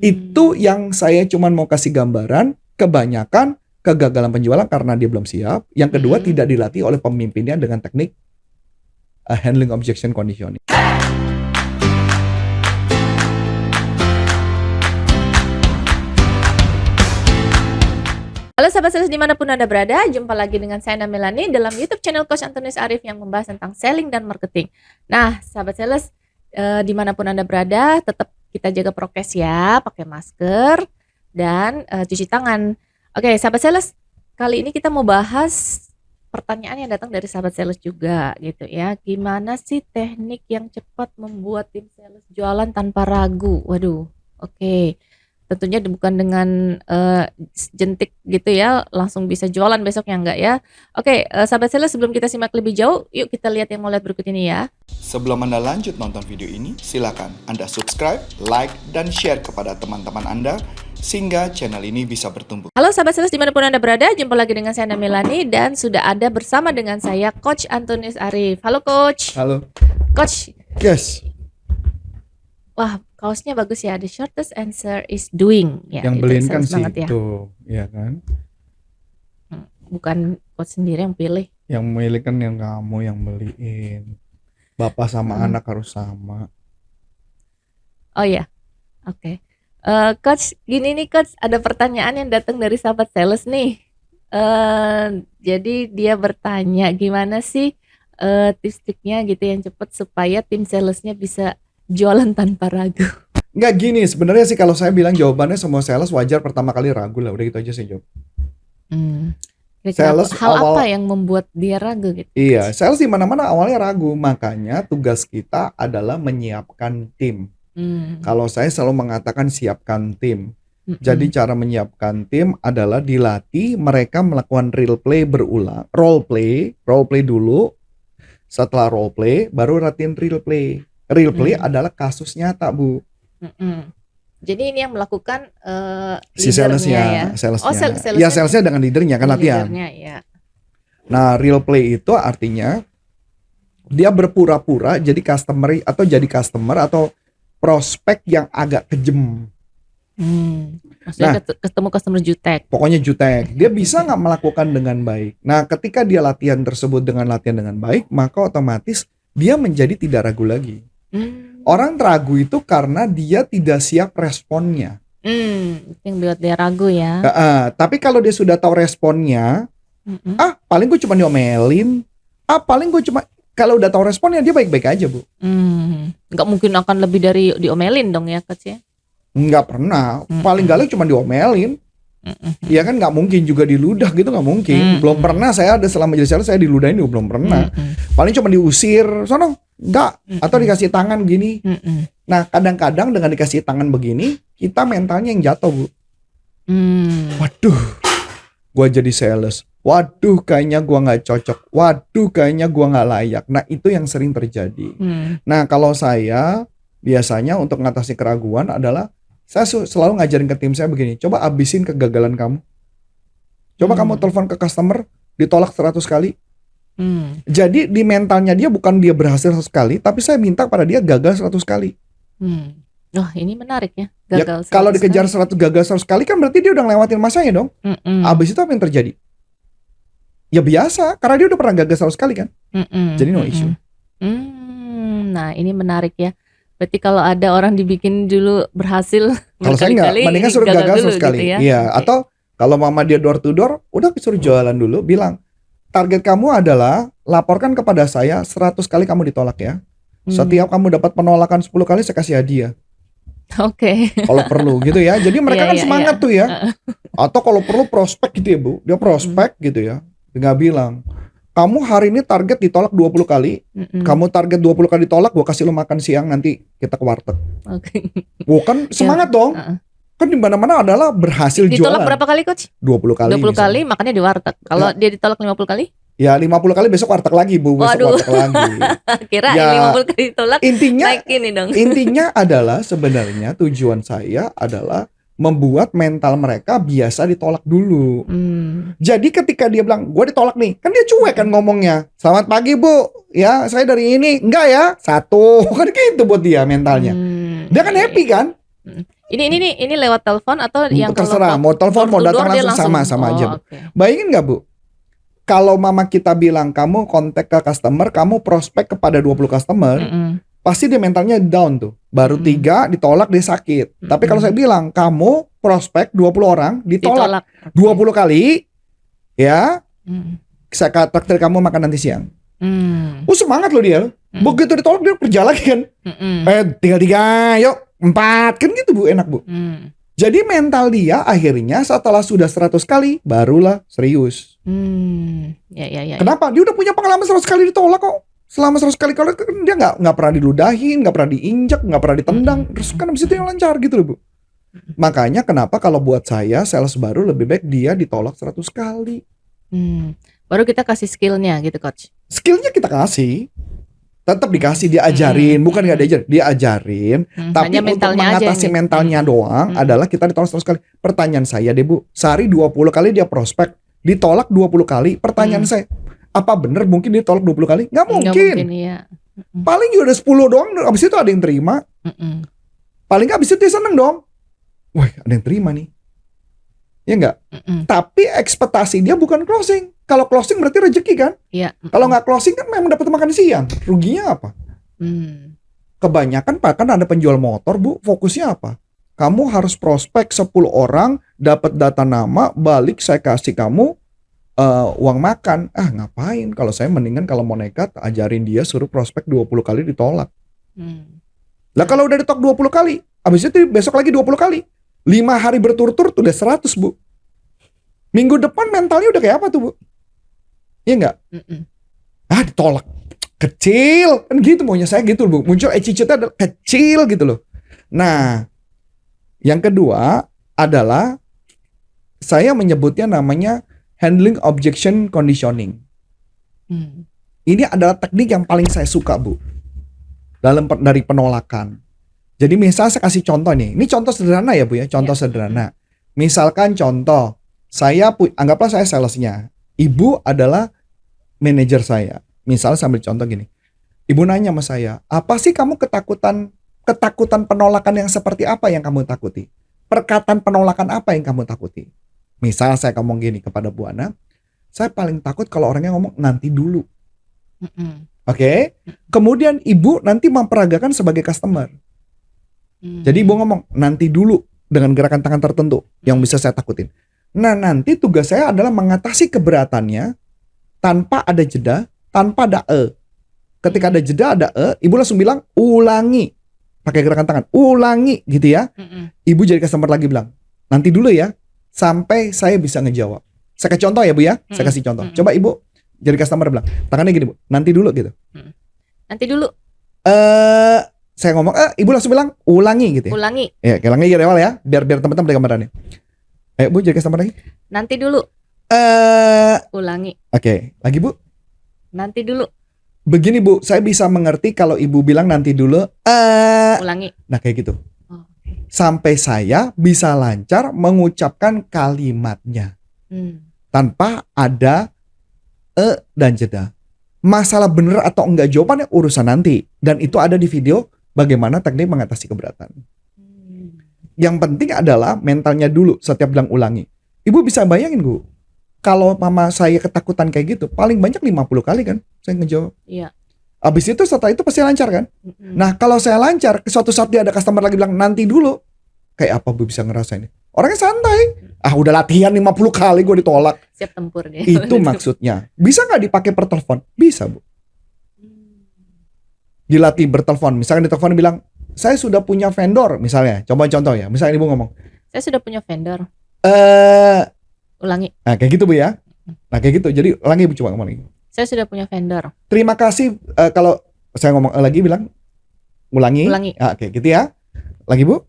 Itu yang saya cuman mau kasih gambaran, kebanyakan kegagalan penjualan karena dia belum siap. Yang kedua, tidak dilatih oleh pemimpinnya dengan teknik handling objection conditioning. Halo sahabat sales dimanapun Anda berada, jumpa lagi dengan saya Melani dalam YouTube channel Coach Antonius Arif yang membahas tentang selling dan marketing. Nah sahabat sales, dimanapun Anda berada, tetap kita jaga prokes ya, pakai masker dan cuci tangan. Oke sahabat sales, kali ini kita mau bahas pertanyaan yang datang dari sahabat sales juga gitu ya. Gimana sih teknik yang cepat membuat tim sales jualan tanpa ragu? Waduh, oke. Tentunya bukan dengan jentik gitu ya, langsung bisa jualan besoknya enggak ya. Oke, sahabat sales, sebelum kita simak lebih jauh, yuk kita lihat yang mau lihat berikut ini ya. Sebelum Anda lanjut nonton video ini, silakan Anda subscribe, like, dan share kepada teman-teman Anda sehingga channel ini bisa bertumbuh. Halo sahabat sales dimanapun Anda berada, jumpa lagi dengan saya Melani dan sudah ada bersama dengan saya Coach Antonius Arif. Halo Coach. Halo. Coach. Yes. Wah, kaosnya bagus ya. The shortest answer is doing. Ya, yang beliin kan sih ya. itu, ya kan? Bukan coach sendiri yang pilih. Yang milih kan yang kamu yang beliin. Bapak sama anak harus sama. Oh ya, oke. Coach, gini nih Coach, ada pertanyaan yang datang dari sahabat sales nih. Jadi dia bertanya gimana sih tips-tipsnya gitu yang cepat supaya tim salesnya bisa jualan tanpa ragu. Nggak gini, sebenarnya sih kalau saya bilang jawabannya semua sales wajar pertama kali ragu lah, udah gitu aja sih jawab. Sales hal apa yang membuat dia ragu gitu? Iya, sales di mana-mana awalnya ragu, makanya tugas kita adalah menyiapkan tim. Kalau saya selalu mengatakan siapkan tim. Jadi cara menyiapkan tim adalah dilatih mereka melakukan role play berulang, role play dulu. Setelah role play baru latihan real play. Real play adalah kasus nyata, Bu. Jadi ini yang melakukan si salesnya, ya? salesnya. Ya salesnya dengan leadernya kan latihan. Ya. Nah real play itu artinya dia berpura-pura jadi customer atau prospek yang agak kejem. Maksudnya ketemu customer jutek. Pokoknya jutek. Dia bisa nggak melakukan dengan baik. Nah ketika dia latihan tersebut dengan latihan dengan baik, maka otomatis dia menjadi tidak ragu lagi. Orang ragu itu karena dia tidak siap responnya. Yang buat dia ragu ya. Tapi kalau dia sudah tahu responnya, paling gue cuma diomelin. Kalau udah tahu responnya dia baik-baik aja, Bu. Nggak mungkin akan lebih dari diomelin dong ya, Coach ya? Nggak pernah. Paling galak cuma diomelin. Ya kan nggak mungkin juga diludah gitu, nggak mungkin. Belum pernah saya ada selama jadi sales saya diludahin juga belum pernah. Paling cuma diusir, sono enggak, atau dikasih tangan gini. Nah kadang-kadang dengan dikasih tangan begini kita mentalnya yang jatuh, Bu. Waduh, gua jadi sales. Waduh, kayaknya gua nggak cocok. Waduh, kayaknya gua nggak layak. Nah itu yang sering terjadi. Nah kalau saya biasanya untuk mengatasi keraguan adalah saya selalu ngajarin ke tim saya begini, coba abisin kegagalan kamu. Coba kamu telepon ke customer, ditolak 100 kali. Jadi di mentalnya dia bukan dia berhasil 100 kali, tapi saya minta pada dia gagal 100 kali. Wah ini menarik ya, gagal ya, kalau dikejar 100 gagal 100 kali kan berarti dia udah ngelewatin masanya dong. Abis itu apa yang terjadi? Ya biasa, karena dia udah pernah gagal 100 kali kan. Jadi no issue. Nah ini menarik ya. Berarti kalau ada orang dibikin dulu berhasil kalau saya enggak, mendingan suruh gagal 100 kali gitu ya? Iya, atau kalau mama dia door to door, udah suruh jualan dulu, bilang target kamu adalah laporkan kepada saya 100 kali kamu ditolak ya. Setiap kamu dapat penolakan 10 kali saya kasih hadiah. Oke. Kalau perlu gitu ya. Jadi mereka kan semangat tuh ya. Atau kalau perlu prospek gitu ya, Bu. Dia prospek gitu ya. Dia nggak bilang, kamu hari ini target ditolak 20 kali. Kamu target 20 kali ditolak, gua kasih lu makan siang nanti kita ke warteg. Bukan semangat dong. Kan di mana-mana adalah berhasil jualan. Ditolak berapa kali, Coach? 20 kali. 20 kali makannya di warteg. Kalau dia ditolak 50 kali? Ya 50 kali besok warteg lagi, Bu. Besok warteg lagi. Kira ya, 50 kali ditolak. Intinya adalah sebenarnya tujuan saya adalah membuat mental mereka biasa ditolak dulu. Jadi ketika dia bilang gue ditolak nih, kan dia cuek kan ngomongnya. Selamat pagi Bu, ya saya dari ini. Enggak ya, 1. Kan gitu buat dia mentalnya. Dia kan happy kan. Ini lewat telepon atau yang Terserah, kalau mau telepon, mau door to datang door dia langsung sama aja, Bu. oke. Bayangin nggak, Bu? Kalau mama kita bilang kamu kontak ke customer, kamu prospek kepada 20 customer, pasti dia mentalnya down tuh. Baru 3 ditolak dia sakit. Tapi kalau saya bilang kamu prospek 20 orang ditolak 20 kali, ya saya traktir kamu makan nanti siang. Semangat loh dia. Begitu ditolak dia kerja lagi kan. Tinggal 3, yuk 4 kan gitu, Bu, enak, Bu. Jadi mental dia akhirnya setelah sudah 100 kali barulah serius. Ya. Kenapa? Dia udah punya pengalaman 100 kali ditolak kok. Selama 100 kali kalau dia nggak pernah diludahin, nggak pernah diinjak, nggak pernah ditendang, terus kan habis itu yang lancar gitu loh, Bu. Makanya kenapa kalau buat saya sales baru lebih baik dia ditolak 100 kali. Baru kita kasih skillnya gitu, Coach. Skillnya kita kasih, tetap dikasih, diajarin, bukan nggak diajarin, diajarin. Tapi untuk mengatasi mentalnya doang adalah kita ditolak 100 kali. Pertanyaan saya deh, Bu, sehari 20 kali dia prospek, ditolak 20 kali. Pertanyaan saya, apa bener mungkin ditolak 20 kali? Nggak mungkin. Iya. Paling juga ada 10 doang, abis itu ada yang terima. Paling nggak abis itu dia seneng dong. Wah, ada yang terima nih. Ya nggak? Tapi ekspektasi dia bukan closing. Kalau closing berarti rezeki kan? Iya. Kalau nggak closing kan memang dapat makan siang. Ruginya apa? Kebanyakan bahkan ada penjual motor, Bu, fokusnya apa? Kamu harus prospek 10 orang, dapat data nama, balik saya kasih kamu uang makan. Ngapain? Kalau saya mendingan kalau mau nekat, ajarin dia suruh prospek 20 kali ditolak. Lah kalau udah ditolak 20 kali, habis itu besok lagi 20 kali. 5 hari berturut-turut udah 100, Bu. Minggu depan mentalnya udah kayak apa tuh, Bu? Iya nggak? Ditolak. Kecil. Kan gitu maunya saya gitu, Bu. Muncul attitude-nya adalah kecil gitu loh. Nah, yang kedua adalah saya menyebutnya namanya handling objection conditioning. Ini adalah teknik yang paling saya suka, Bu. Dari penolakan. Jadi misal saya kasih contoh nih. Ini contoh sederhana ya, Bu ya. Contoh sederhana. Misalkan contoh, anggaplah saya salesnya. Ibu adalah manajer saya. Misal sambil contoh gini. Ibu nanya sama saya, apa sih kamu ketakutan penolakan yang seperti apa yang kamu takuti? Perkataan penolakan apa yang kamu takuti? Misal saya ngomong gini kepada Bu Ana, saya paling takut kalau orangnya ngomong nanti dulu. Oke? Kemudian ibu nanti memperagakan sebagai customer. Jadi ibu ngomong nanti dulu dengan gerakan tangan tertentu yang bisa saya takutin. Nah, nanti tugas saya adalah mengatasi keberatannya tanpa ada jeda, tanpa ada Ketika ada jeda, ada ibu langsung bilang ulangi. Pakai gerakan tangan, ulangi gitu ya. Ibu jadi customer lagi bilang, nanti dulu ya, sampai saya bisa ngejawab. Saya kasih contoh ya, Bu ya. Saya kasih contoh. Coba ibu jadi customer bilang, tangannya gini, Bu, nanti dulu gitu. Nanti dulu. Saya ngomong, ibu langsung bilang ulangi gitu ya. Ulangi. Ya, ulangi dari awal ya, biar teman-teman pada gambarannya. Bu jadi customer lagi. Nanti dulu. Ulangi. Oke, lagi Bu. Nanti dulu. Begini, Bu, saya bisa mengerti kalau ibu bilang nanti dulu. Ulangi. Nah kayak gitu. Sampai saya bisa lancar mengucapkan kalimatnya tanpa ada dan jeda. Masalah bener atau enggak jawabannya urusan nanti. Dan itu ada di video bagaimana teknik mengatasi keberatan. Yang penting adalah mentalnya dulu setiap bilang ulangi. Ibu bisa bayangin, Bu, kalau mama saya ketakutan kayak gitu, paling banyak 50 kali kan saya ngejawab. Iya. Abis itu setelah itu pasti lancar kan. Nah kalau saya lancar, suatu saat dia ada customer lagi bilang nanti dulu, kayak apa Bu bisa ngerasain? Orangnya santai. Udah latihan 50 kali gue ditolak. Siap tempur dia. Itu maksudnya. Bisa nggak dipakai per telepon? Bisa, Bu. Dilatih bertelepon. Misalkan di telepon bilang, saya sudah punya vendor misalnya. Coba contoh ya. Misalnya ibu ngomong, saya sudah punya vendor. Ulangi. Nah kayak gitu, Bu ya. Nah kayak gitu. Jadi ulangi, Bu, coba ngomong lagi. Saya sudah punya vendor. Terima kasih. Kalau saya ngomong lagi bilang ulangi. Kayak gitu ya. Lagi, Bu.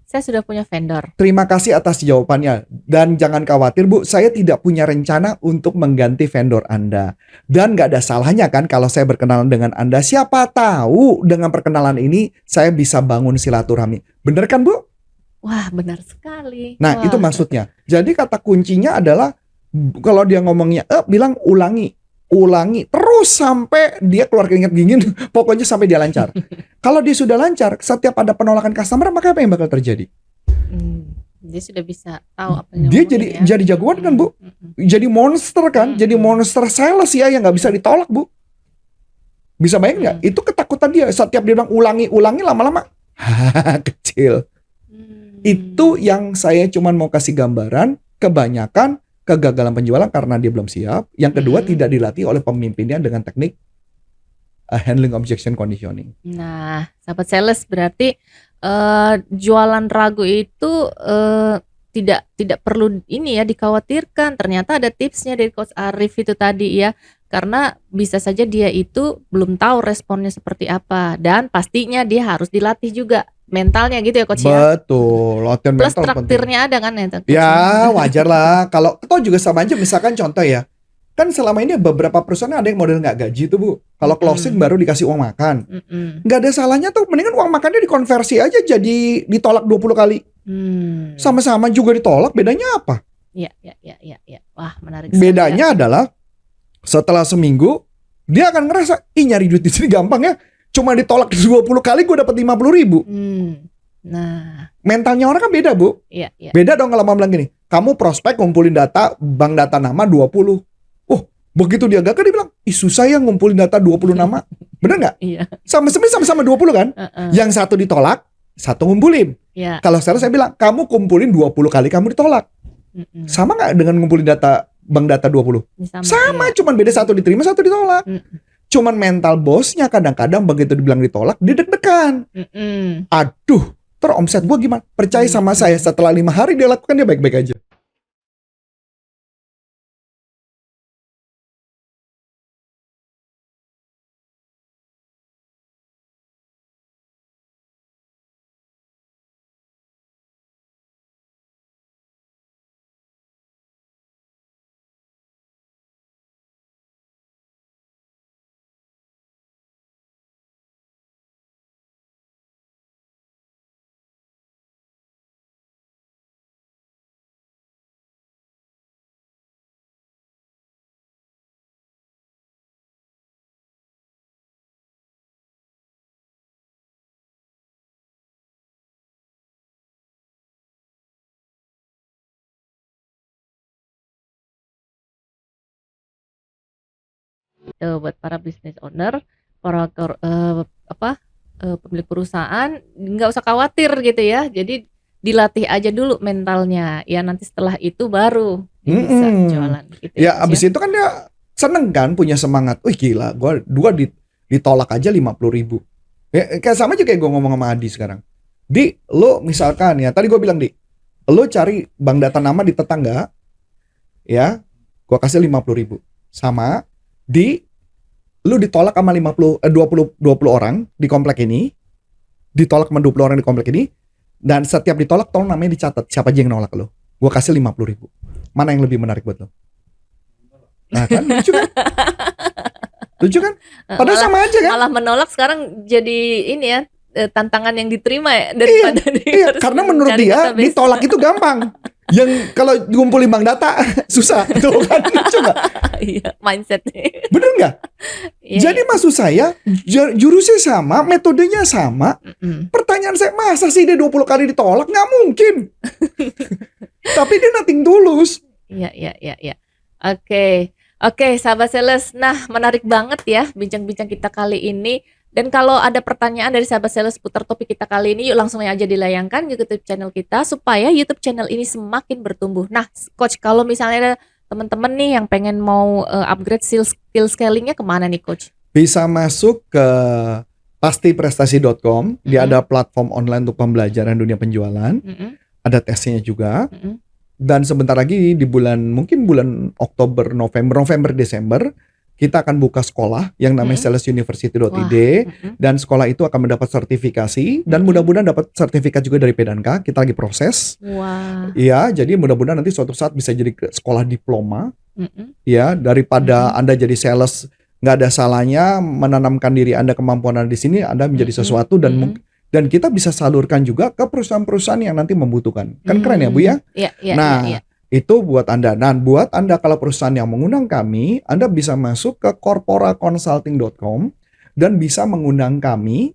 Saya sudah punya vendor. Terima kasih atas jawabannya. Dan jangan khawatir, Bu, saya tidak punya rencana untuk mengganti vendor Anda. Dan gak ada salahnya kan kalau saya berkenalan dengan Anda. Siapa tahu dengan perkenalan ini saya bisa bangun silaturahmi. Bener kan, Bu? Wah, benar sekali. Nah, itu maksudnya. Jadi kata kuncinya adalah kalau dia ngomongnya bilang ulangi. Ulangi terus sampai dia keluar keringat dingin. Pokoknya sampai dia lancar. Kalau dia sudah lancar, setiap ada penolakan customer, maka apa yang bakal terjadi? Dia sudah bisa tahu apa yang Dia ngomongin ya. jadi jagoan kan, Bu. Jadi monster kan, jadi monster sales ya yang nggak bisa ditolak, Bu. Bisa bayangin nggak? Itu ketakutan dia. Setiap dia bilang ulangi, lama-lama kecil. Itu yang saya cuman mau kasih gambaran. Kebanyakan kegagalan penjualan karena dia belum siap. Yang kedua tidak dilatih oleh pemimpinnya dengan teknik handling objection conditioning. Nah, sahabat sales, berarti jualan ragu itu tidak perlu ini ya dikhawatirkan. Ternyata ada tipsnya dari Coach Arif itu tadi ya. Karena bisa saja dia itu belum tahu responnya seperti apa, dan pastinya dia harus dilatih juga mentalnya gitu ya Coach ya. Betul, latihan Plus mental penting. traktirnya ada kan ya Coach? Ya wajar lah. Kalau atau juga sama aja misalkan contoh ya. Kan selama ini beberapa perusahaan ada yang model nggak gaji tuh, Bu. Kalau closing baru dikasih uang makan. Nggak ada salahnya tuh, mendingan uang makannya dikonversi aja jadi ditolak 20 kali. Sama-sama juga ditolak, bedanya apa? Iya. Wah, menarik sekali. Bedanya adalah setelah seminggu dia akan ngerasa, nyari duit di sini gampang ya. Cuma ditolak 20 kali gue dapat 50.000. Nah, mentalnya orang kan beda, Bu. Iya. Beda dong kalau mau bilang gini, kamu prospek ngumpulin data bank data nama 20. Begitu dia gagal dia bilang, susah ya ngumpulin data 20 nama. Bener nggak? Iya. Sama-sama 20 kan? Yang satu ditolak, satu ngumpulin. Iya. Kalau saya bilang, kamu kumpulin 20 kali kamu ditolak. Sama nggak dengan ngumpulin data bank data 20? Sama, iya. cuman beda satu diterima, satu ditolak. Cuman mental bosnya kadang-kadang begitu dibilang ditolak, dia deg-degan. Aduh, terus omset gua gimana? Percaya sama saya, setelah 5 hari dia lakukan, dia baik-baik aja. Buat para business owner, para pemilik perusahaan, nggak usah khawatir gitu ya. Jadi dilatih aja dulu mentalnya. Ya nanti setelah itu baru dia bisa jualan. Gitu ya abis itu kan dia seneng kan, punya semangat. Wih gila, gua ditolak aja 50.000. Ya, kayak sama aja kayak gue ngomong sama Adi sekarang. Di, lo misalkan ya, tadi gue bilang Di, lo cari bank data nama di tetangga, ya, gua kasih 50.000. Sama, Di, lu ditolak sama 20 orang di komplek ini, ditolak sama 20 orang di komplek ini, dan setiap ditolak tolong namanya dicatat siapa aja yang nolak lo. Gua kasih 50.000. Mana yang lebih menarik buat lo? Nah kan lucu kan? Lucu kan? Padahal sama aja kan? Malah menolak sekarang jadi ini ya, tantangan yang diterima ya daripada iya, karena menurut dia ditolak itu gampang. Yang kalau ngumpulin bank data susah. Tuh kan lucu gak? Iya, mindsetnya. Bener gak? Jadi maksud saya jurusnya sama, metodenya sama. Pertanyaan saya, masa sih dia 20 kali ditolak? Nggak mungkin. Tapi dia nothing tulus. Iya. Oke, sahabat sales. Nah, menarik banget ya bincang-bincang kita kali ini. Dan kalau ada pertanyaan dari sahabat sales seputar topik kita kali ini, yuk langsung aja dilayangkan di YouTube channel kita supaya YouTube channel ini semakin bertumbuh. Nah, Coach, kalau misalnya ada teman-teman nih yang pengen mau upgrade skill scalingnya kemana nih, Coach? Bisa masuk ke pastiprestasi.com. Dia ada platform online untuk pembelajaran dunia penjualan. Ada tesnya juga. Dan sebentar lagi di mungkin bulan Oktober, November, Desember, kita akan buka sekolah yang namanya salesuniversity.id. Dan sekolah itu akan mendapat sertifikasi. Dan mudah-mudahan dapat sertifikat juga dari Pedanka. Kita lagi proses. Iya, jadi mudah-mudahan nanti suatu saat bisa jadi sekolah diploma. Ya, daripada Anda jadi sales, nggak ada salahnya menanamkan diri Anda, kemampuan Anda di sini, Anda menjadi sesuatu. Dan kita bisa salurkan juga ke perusahaan-perusahaan yang nanti membutuhkan. Kan keren ya, Bu ya? Nah, itu buat Anda. Dan buat Anda kalau perusahaan yang mengundang kami, Anda bisa masuk ke corporaconsulting.com dan bisa mengundang kami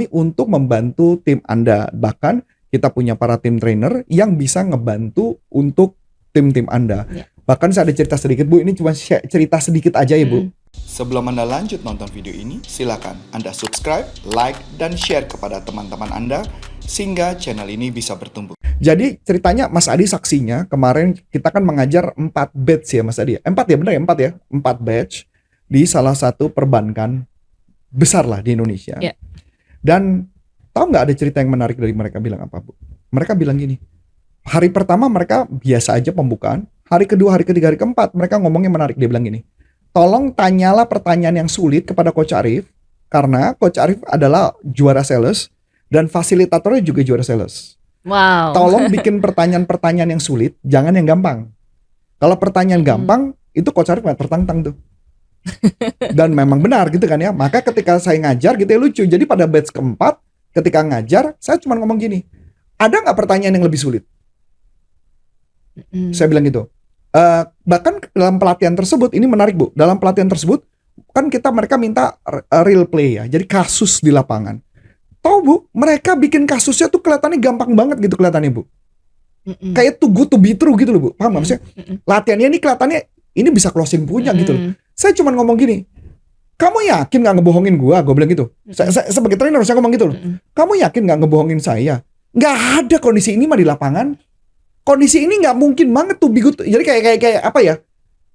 untuk membantu tim Anda. Bahkan Kita punya para tim trainer yang bisa ngebantu untuk tim-tim Anda. Ya. Bahkan saya ada cerita sedikit, Bu. Ini cuma cerita sedikit aja ya, Bu. Sebelum Anda lanjut nonton video ini, silakan Anda subscribe, like, dan share kepada teman-teman Anda sehingga channel ini bisa bertumbuh. Jadi ceritanya Mas Adi saksinya, kemarin kita kan mengajar 4 batch ya Mas Adi. 4 ya, benar ya? 4 ya? 4 batch di salah satu perbankan besar lah di Indonesia. Ya. Dan tahu nggak ada cerita yang menarik dari mereka bilang apa, Bu? Mereka bilang gini, hari pertama mereka biasa aja pembukaan, hari kedua, hari ketiga, hari keempat mereka ngomongnya menarik. Dia bilang gini, tolong tanyalah pertanyaan yang sulit kepada Coach Arif, karena Coach Arif adalah juara sales dan fasilitatornya juga juara sales. Wow. Tolong bikin pertanyaan-pertanyaan yang sulit, jangan yang gampang. Kalau pertanyaan gampang, itu Coach Arif nggak tertantang tuh. Dan memang benar gitu kan ya. Maka ketika saya ngajar gitu ya lucu. Jadi pada batch keempat, ketika ngajar, saya cuma ngomong gini, ada nggak pertanyaan yang lebih sulit? Saya bilang gitu. Bahkan dalam pelatihan tersebut, ini menarik Bu, dalam pelatihan tersebut kan mereka minta real play ya, jadi kasus di lapangan. Tahu Bu, mereka bikin kasusnya tuh kelihatannya gampang banget gitu kelihatannya Bu. Kayak too good to be true gitu loh Bu, paham nggak maksudnya? Latihannya ini kelihatannya ini bisa closing punya gitu loh. Saya cuma ngomong gini, kamu yakin nggak ngebohongin gua? Gue bilang gitu. Saya sebagai trainer saya ngomong gitu loh. Kamu yakin nggak ngebohongin saya? Nggak ada kondisi ini mah di lapangan. Kondisi ini nggak mungkin banget tuh bigut. Jadi kayak apa ya?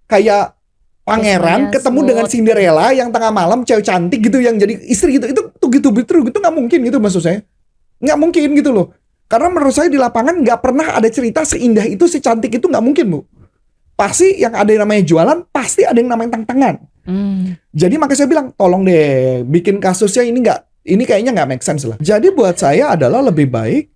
Kayak pangeran ketemu dengan Cinderella yang tengah malam cewek cantik gitu yang jadi istri gitu. Itu tuh gitu betul gitu nggak mungkin gitu maksud saya. Nggak mungkin gitu loh. Karena menurut saya di lapangan nggak pernah ada cerita seindah itu, secantik itu nggak mungkin Bu. Pasti yang ada yang namanya jualan, pasti ada yang namanya tantangan. Jadi makanya saya bilang tolong deh bikin kasusnya ini kayaknya nggak make sense lah. Jadi buat saya adalah lebih baik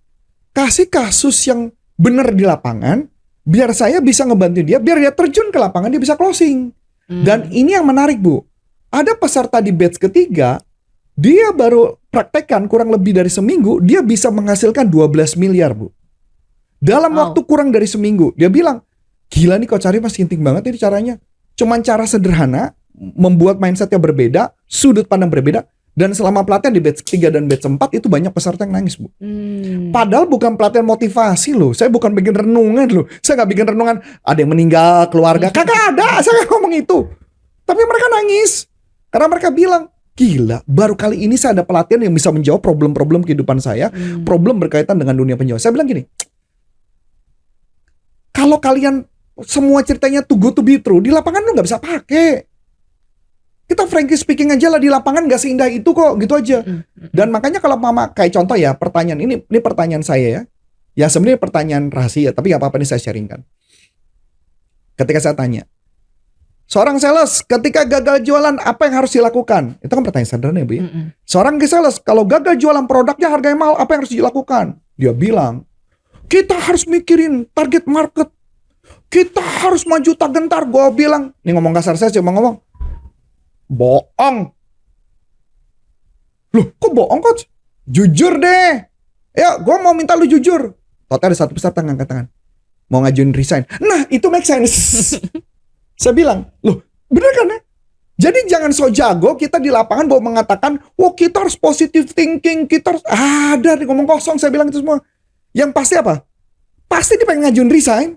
kasih kasus yang benar di lapangan, biar saya bisa ngebantu dia, biar dia terjun ke lapangan, dia bisa closing. Dan ini yang menarik Bu, ada peserta di batch ketiga, dia baru praktekkan kurang lebih dari seminggu, dia bisa menghasilkan 12 miliar Bu. Dalam waktu kurang dari seminggu, dia bilang, gila nih Coach Arif masih inting banget ini caranya. Cuman cara sederhana, membuat mindsetnya berbeda, sudut pandang berbeda. Dan selama pelatihan di batch 3 dan batch 4 itu banyak peserta yang nangis Bu. Padahal bukan pelatihan motivasi loh. Saya bukan bikin renungan loh. Saya gak bikin renungan ada yang meninggal, keluarga. Kagak ada, saya gak ngomong itu. Tapi mereka nangis. Karena mereka bilang, gila baru kali ini saya ada pelatihan yang bisa menjawab problem-problem kehidupan saya. Problem berkaitan dengan dunia penjualan. Saya bilang gini, kalau kalian semua ceritanya too good to be true, di lapangan lu gak bisa pakai. Kita frankly speaking aja lah, di lapangan gak seindah itu kok, gitu aja. Dan makanya kalau mama, kayak contoh ya, pertanyaan ini pertanyaan saya ya. Ya sebenarnya pertanyaan rahasia, tapi gak apa-apa nih saya sharingkan. Ketika saya tanya, seorang sales ketika gagal jualan apa yang harus dilakukan? Itu kan pertanyaan sederhana ya Bu ya. Seorang sales kalau gagal jualan produknya harganya mahal, apa yang harus dilakukan? Dia bilang, kita harus mikirin target market. Kita harus maju tak gentar. Gue bilang, ini ngomong kasar saya cuma ngomong, bohong. Loh kok bohong Coach? Jujur deh. Ya gue mau minta lu jujur. Total ada satu peserta ngangkat tangan, mau ngajuin resign. Nah itu make sense. Saya bilang, loh bener kan ya? Jadi jangan so jago kita di lapangan bahwa mengatakan, wah kita harus positive thinking, kita harus ada nih ngomong kosong. Saya bilang itu semua. Yang pasti apa? Pasti dia pengen ngajuin resign.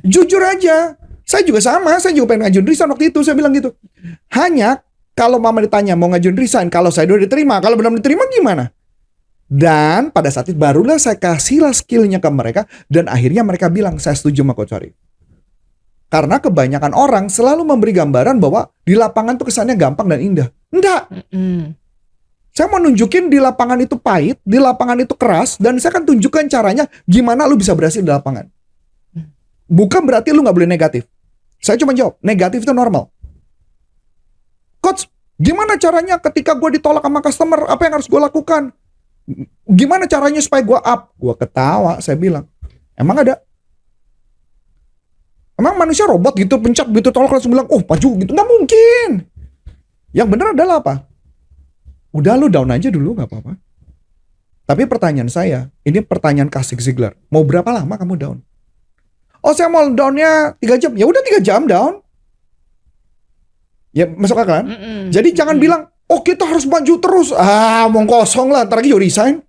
Jujur aja. Saya juga sama, saya juga pengen ngajuin resign waktu itu, saya bilang gitu. Hanya kalau mama ditanya mau ngajuin resign, kalau saya udah diterima, kalau belum diterima gimana? Dan pada saat itu barulah saya kasih lah skillnya ke mereka, dan akhirnya mereka bilang saya setuju sama Coach Arif. Karena kebanyakan orang selalu memberi gambaran bahwa di lapangan tuh kesannya gampang dan indah. Enggak. Saya mau nunjukin di lapangan itu pahit, di lapangan itu keras, dan saya akan tunjukkan caranya gimana lu bisa berhasil di lapangan. Bukan berarti lu gak boleh negatif. Saya cuma jawab, negatif itu normal. Coach, gimana caranya ketika gue ditolak sama customer, apa yang harus gue lakukan? Gimana caranya supaya gue up? Gue ketawa, saya bilang, emang ada? Emang manusia robot gitu, pencet gitu, tolak langsung bilang, oh maju gitu? Gak mungkin. Yang benar adalah apa? Udah lu down aja dulu, gak apa-apa. Tapi pertanyaan saya, ini pertanyaan Zig Ziglar, mau berapa lama kamu down? Oh saya mau downnya 3 jam. Ya udah 3 jam down. Ya masuk akal kan? Jadi jangan bilang, oh kita harus maju terus. Omong kosong lah, ntar lagi resign.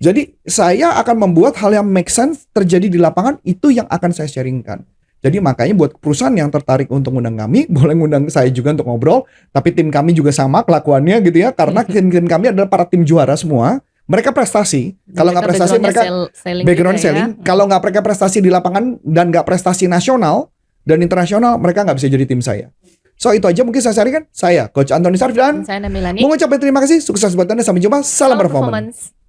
Jadi saya akan membuat hal yang make sense terjadi di lapangan, itu yang akan saya sharingkan. Jadi makanya buat perusahaan yang tertarik untuk ngundang kami, boleh ngundang saya juga untuk ngobrol. Tapi tim kami juga sama kelakuannya gitu ya. Karena tim kami adalah para tim juara semua. Mereka prestasi. Kalau nggak prestasi mereka background selling. Kalau nggak mereka prestasi di lapangan dan nggak prestasi nasional dan internasional, mereka nggak bisa jadi tim saya. So itu aja mungkin saya sharingkan. Saya Coach Antonius Arif dan Saya Melanie. mengucapkan terima kasih. Sukses buat Anda. Sampai jumpa. Salam performance.